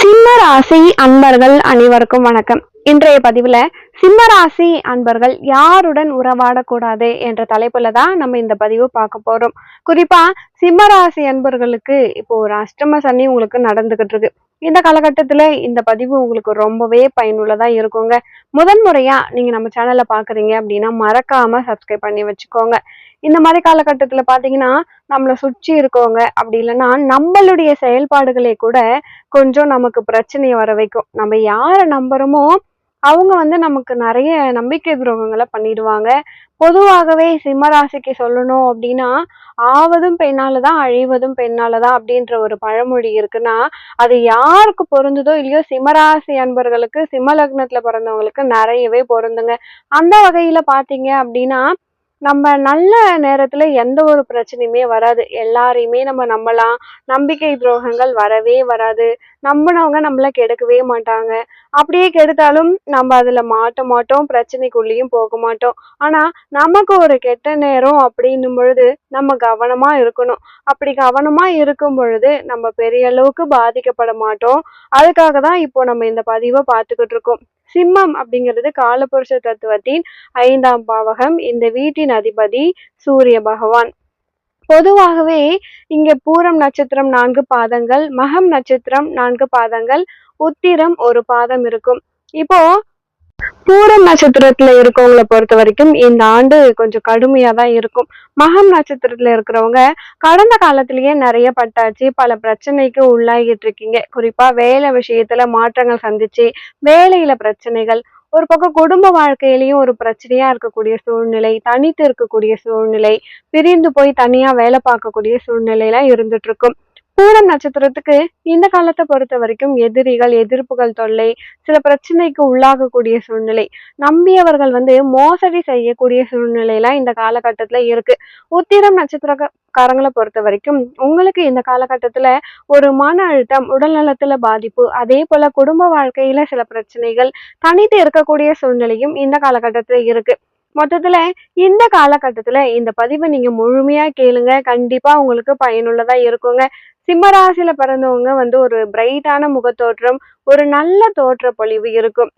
சிம்ம ராசி அன்பர்கள் அனைவருக்கும் வணக்கம். இன்றைய பதிவுல சிம்ம ராசி அன்பர்கள் யாருடன் உறவாடக்கூடாது என்ற தலைப்புல தான் நம்ம இந்த பதிவு பார்க்க போறோம். குறிப்பா சிம்ம ராசி அன்பர்களுக்கு இப்போ ஒரு அஷ்டம சனி உங்களுக்கு நடந்துகிட்டு இருக்கு. இந்த காலகட்டத்துல இந்த பதிவு உங்களுக்கு ரொம்பவே பயனுள்ளதா இருக்குங்க. முதன்முறையா நீங்க நம்ம சேனல்ல பாக்குறீங்க அப்படின்னா மறக்காம சப்ஸ்கிரைப் பண்ணி வச்சுக்கோங்க. இந்த மாதிரி காலகட்டத்துல பாத்தீங்கன்னா நம்மளை சுற்றி இருக்கவங்க அப்படி இல்லைன்னா நம்மளுடைய செயல்பாடுகளே கூட கொஞ்சம் நமக்கு பிரச்சனையை வர வைக்கும். நம்ம யாரை நம்புறோமோ அவங்க நமக்கு நிறைய நம்பிக்கை துரோகங்களை பண்ணிடுவாங்க. பொதுவாகவே சிம்மராசிக்கு சொல்லணும் அப்படின்னா, ஆவதும் பெண்ணாலதான் அழிவதும் பெண்ணாலதான் அப்படின்ற ஒரு பழமொழி இருக்குன்னா, அது யாருக்கு பொருந்துதோ இல்லையோ சிம்மராசி அன்பர்களுக்கு சிம்ம லக்னத்துல பிறந்தவங்களுக்கு நிறையவே பொருந்துங்க. அந்த வகையில பாத்தீங்க அப்படின்னா நம்ம நல்ல நேரத்துல எந்த ஒரு பிரச்சனையுமே வராது. எல்லாரையுமே நம்ம நம்பலாம். நம்பிக்கை துரோகங்கள் வரவே வராது. நம்பினவங்க நம்மள கெடுக்கவே மாட்டாங்க. அப்படியே கெடுத்தாலும் நம்ம அதுல மாட்ட மாட்டோம். பிரச்சனைக்குள்ளேயும் போக மாட்டோம். ஆனா நமக்கு ஒரு கெட்ட நேரம் அப்படின்னும் பொழுது நம்ம கவனமா இருக்கணும். அப்படி கவனமா இருக்கும் பொழுது நம்ம பெரிய அளவுக்கு பாதிக்கப்பட மாட்டோம். அதுக்காக தான் இப்போ நம்ம இந்த பதிவை பார்த்துக்கிட்டு இருக்கோம். சிம்மம் அப்படிங்கிறது காலபுருஷ தத்துவத்தின் 5ஆம் பாவகம். இந்த வீட்டின் அதிபதி சூரிய பகவான். பொதுவாகவே இங்க பூரம் நட்சத்திரம் 4 பாதங்கள், மகம் நட்சத்திரம் 4 பாதங்கள், உத்திரம் ஒரு பாதம் இருக்கும். இப்போ பூரம் நட்சத்திரத்துல இருக்கவங்களை பொறுத்த வரைக்கும் இந்த ஆண்டு கொஞ்சம் கடுமையா தான் இருக்கும். மகம் நட்சத்திரத்துல இருக்கிறவங்க கடந்த காலத்திலேயே நிறைய பட்டாச்சு, பல பிரச்சனைக்கு உள்ளாகிட்டு இருக்கீங்க. குறிப்பா வேலை விஷயத்துல மாற்றங்கள் சந்திச்சு வேலையில பிரச்சனைகள், ஒரு பக்கம் குடும்ப வாழ்க்கையிலயும் ஒரு பிரச்சனையா இருக்கக்கூடிய சூழ்நிலை, தனித்து இருக்கக்கூடிய சூழ்நிலை, பிரிந்து போய் தனியா வேலை பார்க்கக்கூடிய சூழ்நிலையெல்லாம் இருந்துட்டு இருக்கும். பூரம் நட்சத்திரத்துக்கு இந்த காலத்தை பொறுத்த வரைக்கும் எதிரிகள், எதிர்ப்புகள் தொல்லை, சில பிரச்சனைக்கு உள்ளாகக்கூடிய சூழ்நிலை, நம்பியவர்கள் மோசடி செய்யக்கூடிய சூழ்நிலையெல்லாம் இந்த காலகட்டத்துல இருக்கு. உத்திரம் நட்சத்திரக்காரங்களை பொறுத்த வரைக்கும் உங்களுக்கு இந்த காலகட்டத்துல ஒரு மன அழுத்தம், உடல் நலத்துல பாதிப்பு, அதே போல குடும்ப வாழ்க்கையில சில பிரச்சனைகள், தனித்து இருக்கக்கூடிய சூழ்நிலையும் இந்த காலகட்டத்துல இருக்கு. மொத்தத்துல இந்த காலகட்டத்துல இந்த பதிவை நீங்க முழுமையா கேளுங்க. கண்டிப்பா உங்களுக்கு பயனுள்ளதா இருக்குங்க. சிம்மராசியில பிறந்தவங்க ஒரு பிரைட்டான முகத்தோற்றம், ஒரு நல்ல தோற்ற பொலிவு இருக்கும்.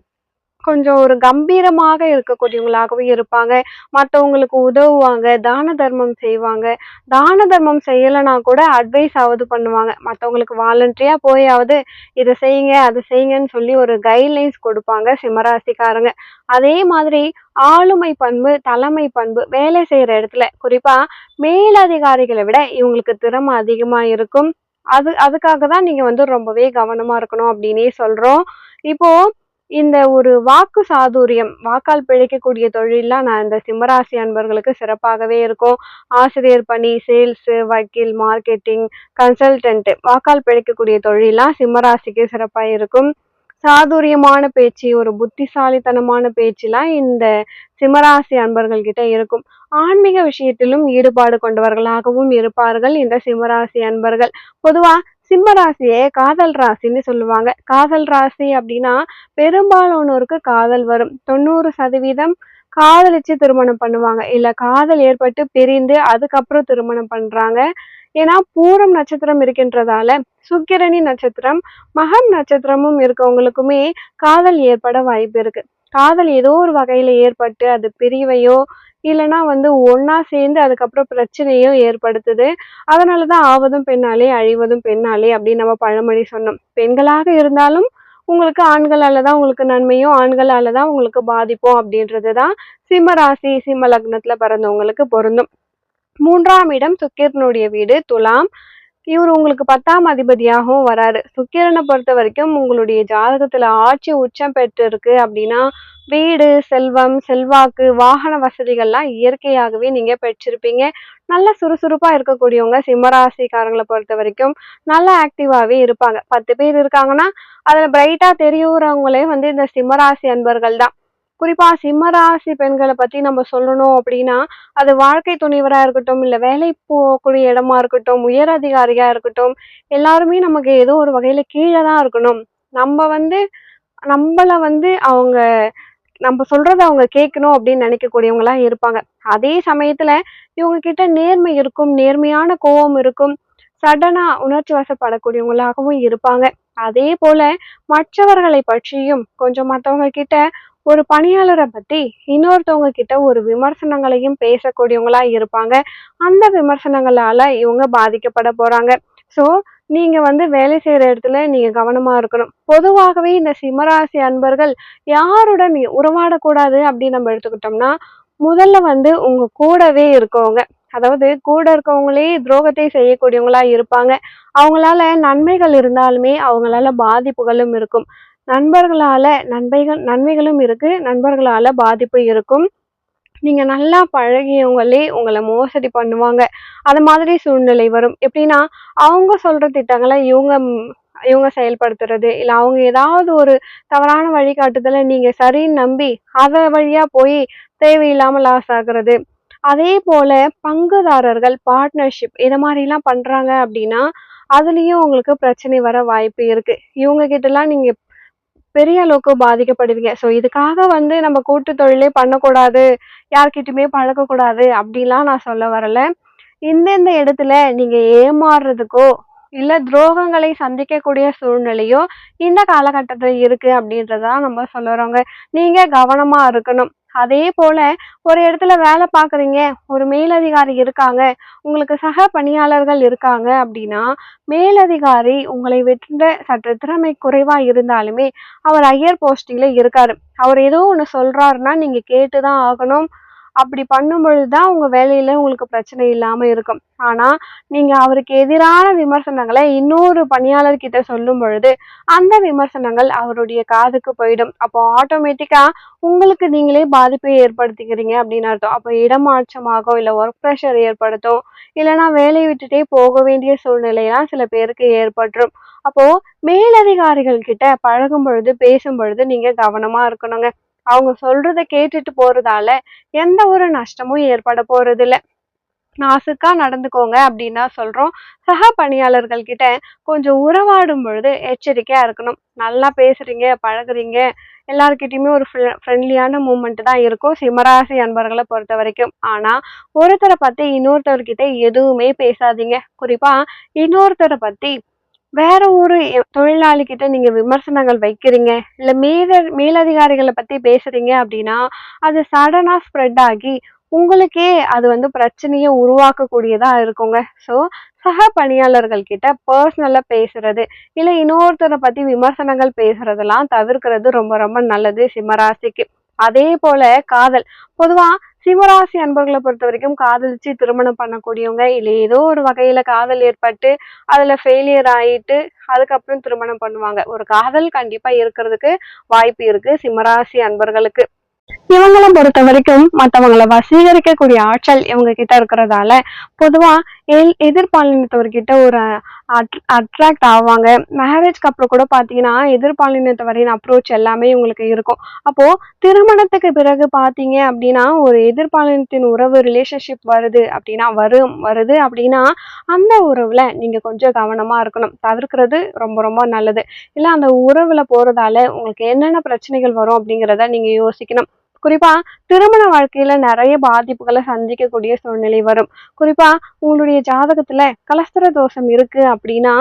கொஞ்சம் ஒரு கம்பீரமாக இருக்கக்கூடியவங்களாகவே இருப்பாங்க. மற்றவங்களுக்கு உதவுவாங்க, தான தர்மம் செய்வாங்க. தான தர்மம் செய்யலைன்னா கூட அட்வைஸ் ஆவது பண்ணுவாங்க. மற்றவங்களுக்கு வாலண்டரியா போயாவது இதை செய்யுங்க அதை செய்யுங்கன்னு சொல்லி ஒரு கைட்லைன்ஸ் கொடுப்பாங்க சிம்மராசிக்காரங்க. அதே மாதிரி ஆளுமை பண்பு, தலைமை பண்பு, வேலை செய்யற இடத்துல குறிப்பா மேலதிகாரிகளை விட இவங்களுக்கு திறமை அதிகமா இருக்கும். அதுக்காக தான் நீங்க ரொம்பவே கவனமா இருக்கணும் அப்படின்னே சொல்றோம். இப்போ இந்த ஒரு வாக்கு சாதுரியம், வாக்கால் பிழைக்கக்கூடிய தொழில்லாம் நான் இந்த சிம்மராசி அன்பர்களுக்கு சிறப்பாகவே இருக்கும். ஆசிரியர் பணி, சேல்ஸ், வக்கீல், மார்க்கெட்டிங், கன்சல்டன்ட், வாக்கால் பிழைக்கக்கூடிய தொழிலாம் சிம்மராசிக்கு சிறப்பா இருக்கும். சாதுரியமான பேச்சு, ஒரு புத்திசாலித்தனமான பேச்சுலாம் இந்த சிம்மராசி அன்பர்கள் கிட்ட இருக்கும். ஆன்மீக விஷயத்திலும் ஈடுபாடு கொண்டவர்களாகவும் இருப்பார்கள் இந்த சிம்மராசி அன்பர்கள். பொதுவா சிம்ம ராசியை காதல் ராசின்னு சொல்லுவாங்க. காதல் ராசி அப்படின்னா பெரும்பாலானோருக்கு காதல் வரும். 90% காதலிச்சு திருமணம் பண்ணுவாங்க, இல்ல காதல் ஏற்பட்டு பிரிந்து அதுக்கப்புறம் திருமணம் பண்றாங்க. ஏன்னா பூரம் நட்சத்திரம் இருக்கின்றதால, சுக்கிரணி நட்சத்திரம், மகம் நட்சத்திரமும் இருக்கவங்களுக்குமே காதல் ஏற்பட வாய்ப்பு இருக்கு. காதல் ஏதோ ஒரு வகையில ஏற்பட்டு அது பிரிவையோ இல்லைன்னா ஒன்னா சேர்ந்து அதுக்கப்புறம் பிரச்சனையோ ஏற்படுத்துது. அதனாலதான் ஆவதும் பெண்ணாலே அழிவதும் பெண்ணாலே அப்படின்னு நம்ம பழமொழி சொன்னோம். பெண்களாக இருந்தாலும் உங்களுக்கு ஆண்களாலதான் உங்களுக்கு நன்மையும், ஆண்களாலதான் உங்களுக்கு பாதிப்போம் அப்படின்றதுதான் சிம்ம ராசி, சிம்ம லக்னத்துல பிறந்தவங்களுக்கு பொருந்தும். 3ஆம் இடம் சுக்கிரனுடைய வீடு துலாம். இவர் உங்களுக்கு 10ஆம் அதிபதியாகவும் வராரு. சுக்கிரனை பொறுத்த வரைக்கும் உங்களுடைய ஜாதகத்துல ஆட்சி உச்சம் பெற்று இருக்கு அப்படின்னா வீடு, செல்வம், செல்வாக்கு, வாகன வசதிகள்லாம் இயற்கையாகவே நீங்க பெற்றிருப்பீங்க. நல்ல சுறுசுறுப்பா இருக்கக்கூடியவங்க சிம்மராசிக்காரங்களை பொறுத்த வரைக்கும் நல்ல ஆக்டிவாவே இருப்பாங்க. 10 பேர் இருக்காங்கன்னா அதுல பிரைட்டா தெரியுறவங்களே இந்த சிம்மராசி அன்பர்கள் தான். குறிப்பா சிம்மராசி பெண்களை பத்தி நம்ம சொல்லணும் அப்படின்னா, அது வாழ்க்கை துணைவரா இருக்கட்டும், இல்ல வேலை போகக்கூடிய இடமா இருக்கட்டும், உயர் அதிகாரியா இருக்கட்டும், எல்லாருமே நமக்கு ஏதோ ஒரு வகையில கீழே தான் இருக்கணும். நம்ம நம்மள அவங்க நம்ம சொல்றத அவங்க கேட்கணும் அப்படின்னு நினைக்கக்கூடியவங்களா இருப்பாங்க. அதே சமயத்துல இவங்க கிட்ட நேர்மை இருக்கும், நேர்மையான கோபம் இருக்கும், சடனா உணர்ச்சி வசப்படக்கூடியவங்களாகவும் இருப்பாங்க. அதே போல மற்றவர்களை பற்றியும் கொஞ்சம் மத்தவங்க கிட்ட ஒரு பணியாளரை பத்தி இன்னொருத்தவங்க கிட்ட ஒரு விமர்சனங்களையும் பேசக்கூடியவங்களா இருப்பாங்க. அந்த விமர்சனங்களால இவங்க பாதிக்கப்பட போறாங்க. சோ நீங்க வேலை செய்யற இடத்துல நீங்க கவனமா இருக்கணும். பொதுவாகவே இந்த சிம்மராசி அன்பர்கள் யாருடன் உறவாடக்கூடாது அப்படின்னு நம்ம எடுத்துக்கிட்டோம்னா, முதல்ல உங்க கூடவே இருக்கவங்க. அதாவது கூட இருக்கவங்களே துரோகத்தை செய்யக்கூடியவங்களா இருப்பாங்க. அவங்களால நன்மைகள் இருந்தாலுமே அவங்களால பாதிப்புகளும் இருக்கும். நண்பர்களால நன்மைகளும் இருக்கு, நண்பர்களால பாதிப்பு இருக்கும். நீங்க நல்லா பழகியவங்களே உங்கள மோசடி பண்ணுவாங்க. அது மாதிரி சூழ்நிலை வரும். எப்படின்னா, அவங்க சொல்ற திட்டங்கள இவங்க செயல்படுத்துறது, இல்ல அவங்க ஏதாவது ஒரு தவறான வழிகாட்டுதல நீங்க சரின்னு நம்பி, அத வழியா போய் தேவையில்லாம லாஸ் ஆகுறது. அதே போல பங்குதாரர்கள், பார்ட்னர்ஷிப் இத மாரிலாம் பண்றாங்க அப்படின்னா, அதுலயும் உங்களுக்கு பிரச்சனை வர வாய்ப்பு இருக்கு. இவங்க கிட்டலாம் நீங்க பெரிய அளவுக்கு பாதிக்கப்படுவீங்க. ஸோ இதுக்காக நம்ம கூட்டு தொழிலே பண்ணக்கூடாது, யார்கிட்டயுமே பழகக்கூடாது அப்படிலாம் நான் சொல்ல வரல. எந்தெந்த இடத்துல நீங்க ஏமாறுறதுக்கோ, இல்ல துரோகங்களை சந்திக்கக்கூடிய சூழ்நிலையோ இந்த காலகட்டத்துல இருக்கு அப்படின்றத தான் நம்ம சொல்ல வரோங்க. நீங்க கவனமா இருக்கணும். அதே போல ஒரு இடத்துல வேலை பார்க்குறீங்க, ஒரு மேலதிகாரி இருக்காங்க, உங்களுக்கு சக பணியாளர்கள் இருக்காங்க அப்படின்னா, மேலதிகாரி உங்களை விட சற்று திறமை குறைவா இருந்தாலுமே, அவர் ஹையர் போஸ்டிங்ல இருக்காரு. அவர் ஏதோ ஒண்ணு சொல்றாருன்னா நீங்க கேட்டுதான் ஆகணும். அப்படி பண்ணும் பொழுதுதான் உங்க வேலையில உங்களுக்கு பிரச்சனை இல்லாம இருக்கும். ஆனா, நீங்க அவருக்கு எதிரான விமர்சனங்களை இன்னொரு பணியாளர் கிட்ட சொல்லும் பொழுது, அந்த விமர்சனங்கள் அவருடைய காதுக்கு போயிடும். அப்போ ஆட்டோமேட்டிக்கா உங்களுக்கு நீங்களே பாதிப்பை ஏற்படுத்திக்கிறீங்க அப்படின்னு அர்த்தம். அப்போ இடமாற்றமாகும், இல்ல ஒர்க் ப்ரெஷர் ஏற்படுத்தும், இல்லைன்னா வேலையை விட்டுட்டே போக வேண்டிய சூழ்நிலையெல்லாம் சில பேருக்கு ஏற்பட்டுரும். அப்போ மேலதிகாரிகள் கிட்ட பழகும் பொழுது, பேசும் பொழுது நீங்க கவனமா இருக்கணுங்க. அவங்க சொல்றத கேட்டுட்டு போறதால எந்த ஒரு நஷ்டமும் ஏற்பட போறதில்ல. நாசுக்கா நடந்துக்கோங்க அப்படின்னு தான் சொல்றோம். சக பணியாளர்கள் கிட்ட கொஞ்சம் உறவாடும் பொழுது எச்சரிக்கையா இருக்கணும். நல்லா பேசுறீங்க, பழகுறீங்க, எல்லார்கிட்டயுமே ஒரு ஃப்ரெண்ட்லியான மூமெண்ட் தான் இருக்கும் சிம்மராசி அன்பர்களை பொறுத்த வரைக்கும். ஆனா ஒருத்தரை பத்தி இன்னொருத்தர்கிட்ட எதுவுமே பேசாதீங்க. குறிப்பா இன்னொருத்தரை பத்தி வேற ஒரு தொழிலாளி கிட்ட நீங்க விமர்சனங்கள் வைக்கிறீங்க, இல்ல மேலதிகாரிகளை பத்தி பேசுறீங்க அப்படின்னா, அது சடனா ஸ்ப்ரெட் ஆகி உங்களுக்கே அது பிரச்சனைய உருவாக்கக்கூடியதா இருக்குங்க. சோ சக பணியாளர்கள் கிட்ட பர்சனலா பேசுறது, இல்ல இன்னொருத்தரை பத்தி விமர்சனங்கள் பேசுறதெல்லாம் தவிர்க்கிறது ரொம்ப ரொம்ப நல்லது சிம்மராசிக்கு. அதே போல காதல். பொதுவா சிம்மராசி அன்பர்களை பொறுத்த வரைக்கும் காதலிச்சு திருமணம் பண்ணக்கூடியவங்க, இல்ல ஏதோ ஒரு வகையில காதல் ஏற்பட்டு அதுல ஃபெயிலியர் ஆயிட்டு அதுக்கப்புறம் திருமணம் பண்ணுவாங்க. ஒரு காதல் கண்டிப்பா இருக்கிறதுக்கு வாய்ப்பு இருக்கு சிம்மராசி அன்பர்களுக்கு. இவங்கள பொறுத்த வரைக்கும் மத்தவங்கள வசீகரிக்கக்கூடிய ஆற்றல் இவங்க கிட்ட இருக்கிறதால பொதுவா எதிர்பாலினத்தவர்கிட்ட ஒரு அட்ராக்ட் ஆவாங்க. மேரேஜ்க்கு அப்புறம் கூட பாத்தீங்கன்னா எதிர்பாலினத்தவரின் அப்ரோச் எல்லாமே இவங்களுக்கு இருக்கும். அப்போ திருமணத்துக்கு பிறகு பாத்தீங்க அப்படின்னா ஒரு எதிர்பாலினத்தின் உறவு ரிலேஷன்ஷிப் வருது அப்படின்னா அந்த உறவுல நீங்க கொஞ்சம் கவனமா இருக்கணும். தவிர்க்கிறது ரொம்ப ரொம்ப நல்லது. இல்ல அந்த உறவுல போறதால உங்களுக்கு என்னென்ன பிரச்சனைகள் வரும் அப்படிங்கிறத நீங்க யோசிக்கணும். குறிப்பா திருமண வாழ்க்கையில நிறைய பாதிப்புகளை சந்திக்கக்கூடிய சூழ்நிலை வரும். குறிப்பா உங்களுடைய ஜாதகத்துல கலஸ்திர தோஷம் இருக்கு அப்படின்னா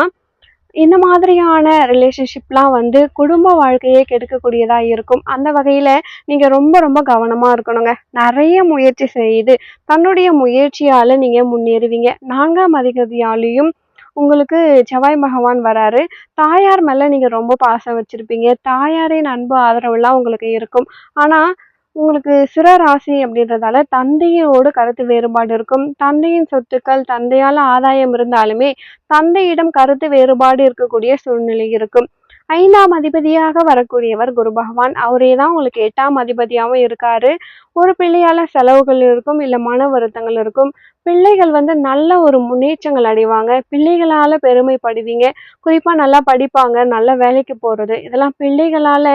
இந்த மாதிரியான ரிலேஷன்ஷிப்லாம் குடும்ப வாழ்க்கையே கெடுக்கக்கூடியதா இருக்கும். அந்த வகையில நீங்க ரொம்ப ரொம்ப கவனமா இருக்கணுங்க. நிறைய முயற்சி செய்து தன்னுடைய முயற்சியால நீங்க முன்னேறுவீங்க. 4ஆம் அதிபதியாலையும் உங்களுக்கு செவ்வாய் பகவான் வராரு. தாயார் மேல நீங்க ரொம்ப பாசம் வச்சிருப்பீங்க. தாயாரின் அன்பு ஆதரவுலாம் உங்களுக்கு இருக்கும். ஆனா உங்களுக்கு சிற ராசி அப்படின்றதால தந்தையோடு கருத்து வேறுபாடு இருக்கும். தந்தையின் சொத்துக்கள் தந்தையால ஆதாயம் இருந்தாலுமே தந்தையிடம் கருத்து வேறுபாடு இருக்கக்கூடிய சூழ்நிலை இருக்கும். 5ஆம் அதிபதியாக வரக்கூடியவர் குரு பகவான். அவரே தான் உங்களுக்கு 8ஆம் அதிபதியாகவும் இருக்காரு. ஒரு பிள்ளையால செலவுகள் இருக்கும், இல்ல மன வருத்தங்கள் இருக்கும். பிள்ளைகள் நல்ல ஒரு முன்னேற்றங்கள் அடைவாங்க. பிள்ளைகளால பெருமைப்படுவீங்க. குறிப்பா நல்லா படிப்பாங்க, நல்ல வேலைக்கு போறது, இதெல்லாம் பிள்ளைகளால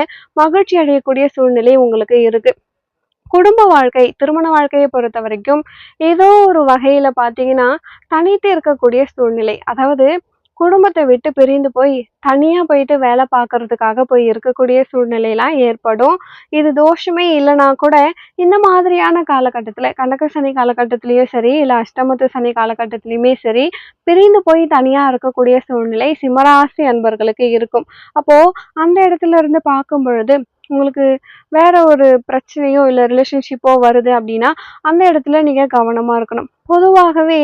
மகிழ்ச்சி அடையக்கூடிய சூழ்நிலை உங்களுக்கு இருக்கு. குடும்ப வாழ்க்கை, திருமண வாழ்க்கையை பொறுத்த வரைக்கும் ஏதோ ஒரு வகையில பாத்தீங்கன்னா தனித்து இருக்கக்கூடிய சூழ்நிலை. அதாவது குடும்பத்தை விட்டு பிரிந்து போய் தனியா போயிட்டு வேலை பார்க்கறதுக்காக போய் இருக்கக்கூடிய சூழ்நிலையெல்லாம் ஏற்படும். இது தோஷமே இல்லைன்னா கூட இந்த மாதிரியான காலகட்டத்துல கண்டக சனி காலகட்டத்திலயும் சரி, இல்ல அஷ்டமத்து சனி காலகட்டத்திலயுமே சரி, பிரிந்து போய் தனியா இருக்கக்கூடிய சூழ்நிலை சிம்மராசி அன்பர்களுக்கு இருக்கும். அப்போ அந்த இடத்துல இருந்து பார்க்கும் பொழுது உங்களுக்கு வேற ஒரு பிரச்சனையோ இல்ல ரிலேஷன்ஷிப்போ வருது அப்படின்னா அந்த இடத்துல நீங்க கவனமா இருக்கணும். பொதுவாகவே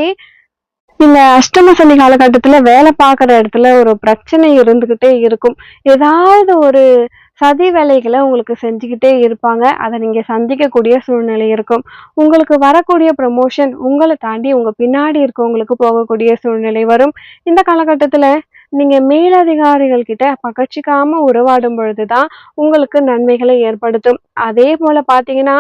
இந்த அஷ்டம சனி காலகட்டத்துல வேலை பார்க்குற இடத்துல ஒரு பிரச்சனை இருந்துகிட்டே இருக்கும். ஏதாவது ஒரு சதி வேலைகளை உங்களுக்கு செஞ்சுக்கிட்டே இருப்பாங்க. அதை நீங்க சந்திக்கக்கூடிய சூழ்நிலை இருக்கும். உங்களுக்கு வரக்கூடிய ப்ரமோஷன் உங்களை தாண்டி உங்க பின்னாடி இருக்கவங்களுக்கு போகக்கூடிய சூழ்நிலை வரும். இந்த காலகட்டத்துல நீங்க மேலதிகாரிகள் கிட்ட பகச்சிக்காம உறவாடும் பொழுதுதான் உங்களுக்கு நன்மைகளை ஏற்படுத்தும். அதே போல பாத்தீங்கன்னா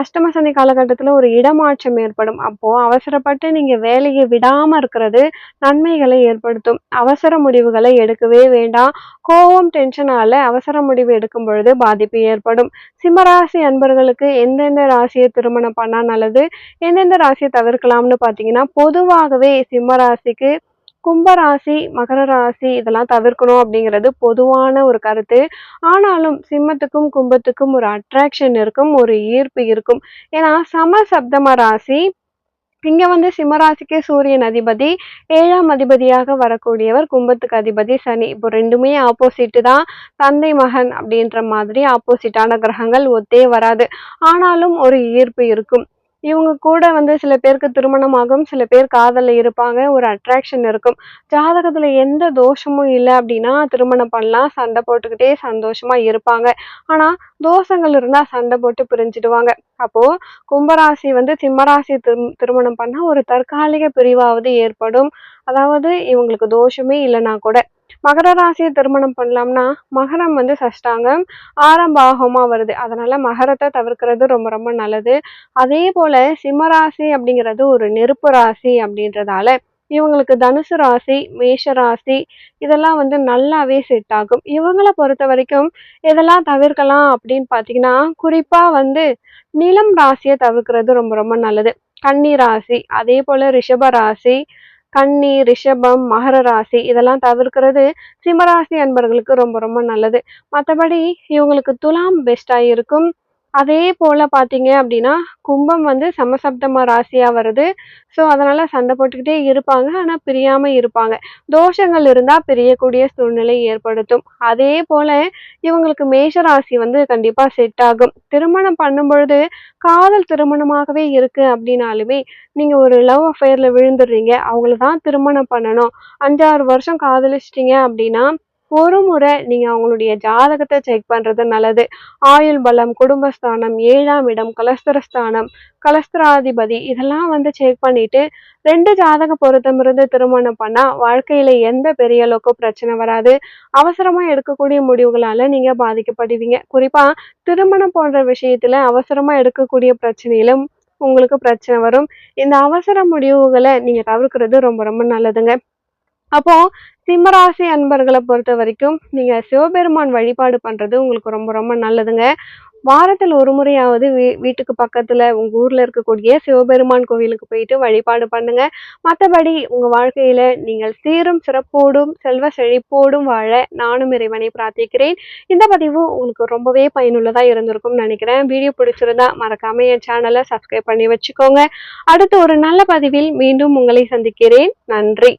அஷ்டம சனி காலகட்டத்துல ஒரு இடமாற்றம் ஏற்படும். அப்போ அவசரப்பட்டு நீங்க வேலையை விடாம இருக்கிறது நன்மைகளை ஏற்படுத்தும். அவசர முடிவுகளை எடுக்கவே வேண்டாம். கோவம் டென்ஷனால அவசர முடிவு எடுக்கும் பொழுது பாதிப்பு ஏற்படும். சிம்மராசி அன்பர்களுக்கு எந்தெந்த ராசியை திருமணம் பண்ணா நல்லது, எந்தெந்த ராசியை தவிர்க்கலாம்னு பாத்தீங்கன்னா பொதுவாகவே சிம்மராசிக்கு கும்பராசி, மகர ராசி இதெல்லாம் தவிர்க்கணும் அப்படிங்கிறது பொதுவான ஒரு கருத்து. ஆனாலும் சிம்மத்துக்கும் கும்பத்துக்கும் ஒரு அட்ராக்ஷன் இருக்கும், ஒரு ஈர்ப்பு இருக்கும். ஏன்னா சமசப்தம ராசி. இங்க சிம்மராசிக்கு சூரியன் அதிபதி, 7ஆம் அதிபதியாக வரக்கூடியவர் கும்பத்துக்கு அதிபதி சனி. இப்போ ரெண்டுமே ஆப்போசிட் தான். தந்தை மகன் அப்படின்ற மாதிரி ஆப்போசிட்டான கிரகங்கள் ஒத்தே வராது. ஆனாலும் ஒரு ஈர்ப்பு இருக்கும். இவங்க கூட சில பேருக்கு திருமணம் ஆகும், சில பேர் காதல்ல இருப்பாங்க, ஒரு அட்ராக்ஷன் இருக்கும். ஜாதகத்துல எந்த தோஷமும் இல்லை அப்படின்னா திருமணம் பண்ணலாம், சண்டை போட்டுக்கிட்டே சந்தோஷமா இருப்பாங்க. ஆனா தோஷங்கள் இருந்தா சண்டை போட்டு பிரிஞ்சிடுவாங்க. அப்போ கும்பராசி சிம்மராசி திருமணம் பண்ணா ஒரு தற்காலிக பிரிவாவது ஏற்படும். அதாவது இவங்களுக்கு தோஷமே இல்லைன்னா கூட. மகர ராசியை திருமணம் பண்ணலாம்னா மகரம் சஷ்டாங்கம் 6ஆம் பாகமா வருது. அதனால மகரத்தை தவிர்க்கிறது ரொம்ப ரொம்ப நல்லது. அதே போல சிம்மராசி அப்படிங்கிறது ஒரு நெருப்பு ராசி அப்படின்றதால இவங்களுக்கு தனுசு ராசி, மேஷ ராசி இதெல்லாம் நல்லாவே செட் ஆகும். இவங்களை பொறுத்த வரைக்கும் எதெல்லாம் தவிர்க்கலாம் அப்படின்னு பாத்தீங்கன்னா குறிப்பா நிலம் ராசியை தவிர்க்கிறது ரொம்ப ரொம்ப நல்லது. கன்னி ராசி, அதே போல ரிஷப ராசி, கன்னி, ரிஷபம், மகர ராசி இதெல்லாம் தவிர்க்கிறது சிம்மராசி அன்பர்களுக்கு ரொம்ப ரொம்ப நல்லது. மற்றபடி இவங்களுக்கு துலாம் பெஸ்டா இருக்கும். அதே போல பாத்தீங்க அப்படின்னா கும்பம் சமசப்தம ராசியா வருது. ஸோ அதனால சண்டை போட்டுக்கிட்டே இருப்பாங்க, ஆனா பிரியாம இருப்பாங்க. தோஷங்கள் இருந்தா பிரியக்கூடிய சூழ்நிலை ஏற்படுத்தும். அதே போல இவங்களுக்கு மேஷ ராசி கண்டிப்பா செட் ஆகும். திருமணம் பண்ணும் பொழுது காதல் திருமணமாகவே இருக்கு அப்படின்னாலுமே நீங்க ஒரு லவ் அஃபேர்ல விழுந்துடுறீங்க, அவங்கள தான் திருமணம் பண்ணணும், 5-6 வருஷம் காதலிச்சிட்டீங்க அப்படின்னா ஒரு முறை நீங்க அவங்களுடைய ஜாதகத்தை செக் பண்றது நல்லது. ஆயுள் பலம், குடும்பஸ்தானம், 7ஆம் இடம், கலஸ்திரஸ்தானம், கலஸ்திராதிபதி இதெல்லாம் செக் பண்ணிட்டு 2 ஜாதக பொருத்தம் இருந்து திருமணம் பண்ணா வாழ்க்கையில எந்த பெரிய அளவுக்கு பிரச்சனை வராது. அவசரமா எடுக்கக்கூடிய முடிவுகளால நீங்க பாதிக்கப்படுவீங்க. குறிப்பா திருமணம் போன்ற விஷயத்துல அவசரமா எடுக்கக்கூடிய பிரச்சனையிலும் உங்களுக்கு பிரச்சனை வரும். இந்த அவசர முடிவுகளை நீங்க தவிர்க்கிறது ரொம்ப ரொம்ப நல்லதுங்க. அப்போ சிம்மராசி அன்பர்களை பொறுத்த வரைக்கும் நீங்க சிவபெருமான் வழிபாடு பண்றது உங்களுக்கு ரொம்ப ரொம்ப நல்லதுங்க. வாரத்தில் ஒரு முறையாவது வீட்டுக்கு பக்கத்துல உங்க ஊர்ல இருக்கக்கூடிய சிவபெருமான் கோவிலுக்கு போயிட்டு வழிபாடு பண்ணுங்க. மற்றபடி உங்க வாழ்க்கையில நீங்கள் சீரும் சிறப்போடும் செல்வ செழிப்போடும் வாழ நானும் இறைவனை பிரார்த்திக்கிறேன். இந்த பதிவு உங்களுக்கு ரொம்பவே பயனுள்ளதா இருந்திருக்கும்னு நினைக்கிறேன். வீடியோ பிடிச்சிருந்தா மறக்காம என் சேனலை சப்ஸ்கிரைப் பண்ணி வச்சுக்கோங்க. அடுத்து ஒரு நல்ல பதிவில் மீண்டும் உங்களை சந்திக்கிறேன். நன்றி.